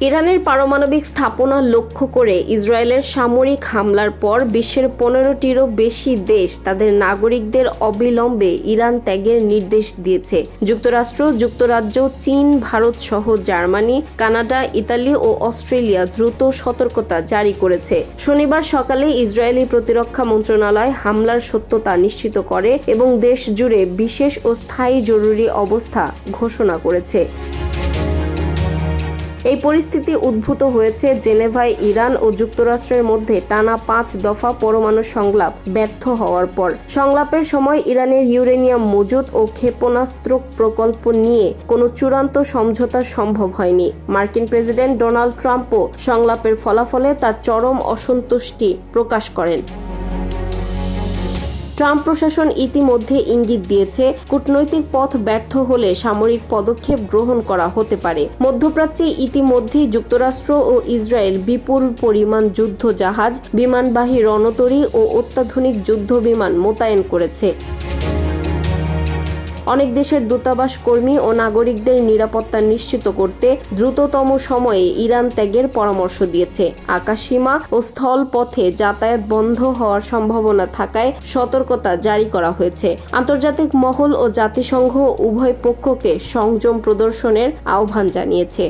ইরানের পারমাণবিক স্থাপনা লক্ষ্য করে ইসরায়েলের সামরিক হামলার পর বিশ্বের 15টিরও বেশি দেশ তাদের নাগরিকদের অবিলম্বে ইরান ত্যাগের নির্দেশ দিয়েছে। যুক্তরাষ্ট্র, যুক্তরাজ্য, চীন, ভারত সহ জার্মানি, কানাডা, ইতালি ও অস্ট্রেলিয়া দ্রুত সতর্কতা জারি করেছে। শনিবার সকালে ইসরায়েলি প্রতিরক্ষা মন্ত্রণালয় হামলার সত্যতা নিশ্চিত করে এবং দেশ জুড়ে বিশেষ ও স্থায়ী জরুরি অবস্থা ঘোষণা করেছে। এই পরিস্থিতি উদ্ভূত হয়েছে জেনেভায় ইরান ও যুক্তরাষ্ট্রের মধ্যে টানা 5 দফা পরমাণু সংলাপ ব্যর্থ হওয়ার পর। সংলাপের সময় ইরানের ইউরেনিয়াম মজুত ও ক্ষেপণাস্ত্র প্রকল্প নিয়ে কোনো চূড়ান্ত সমঝোতা সম্ভব হয়নি। মার্কিন প্রেসিডেন্ট ডোনাল্ড ট্রাম্পও সংলাপের ফলাফলে তার চরম অসন্তুষ্টি প্রকাশ করেন। ট্রাম্প প্রশাসন ইতিমধ্যে ইঙ্গিত দিয়েছে, কূটনৈতিক পথ ব্যর্থ হলে সামরিক পদক্ষেপ গ্রহণ করা হতে পারে। মধ্যপ্রাচ্যে ইতিমধ্যেই যুক্তরাষ্ট্র ও ইসরায়েল বিপুল পরিমাণ যুদ্ধ জাহাজ, বিমানবাহী রণতরী ও অত্যাধুনিক যুদ্ধ বিমান মোতায়েন করেছে। অনেক দেশের দূতাবাস কর্মী ও নাগরিকদের নিরাপত্তা নিশ্চিত করতে দ্রুততম সময়ে ইরান ত্যাগের পরামর্শ দিয়েছে। আকাশসীমা ও স্থল পথে যাতায়াত বন্ধ হওয়ার সম্ভাবনা থাকায় সতর্কতা জারি করা হয়েছে। আন্তর্জাতিক মহল ও জাতিসংঘ উভয় পক্ষকে সংযম প্রদর্শনের আহ্বান জানিয়েছে।